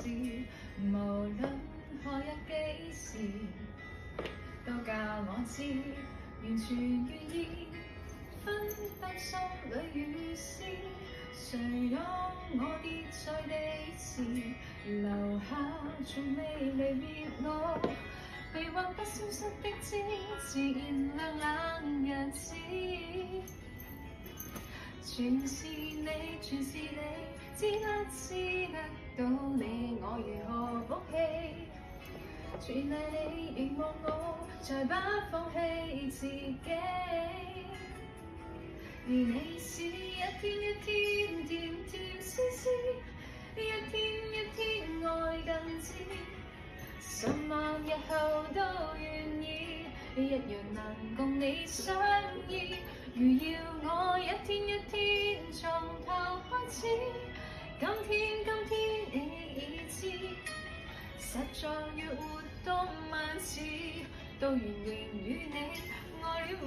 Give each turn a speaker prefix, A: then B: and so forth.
A: 事，無論何日幾時，都教我知，完全願意分擔心裏雨絲。誰讓我跌在地時，留下從未離別我，被或不消失的枝，自然涼冷日子。全是你，全是你，知得到你，我如何福氣？全賴你凝望我，才不放棄自己。而你是一天一天甜甜絲絲，一天一天愛更知，10萬日後都願意，一樣能共你相依。如要我一天一天從頭開始，今天你已知，實在若活多萬次，都願意與你愛戀無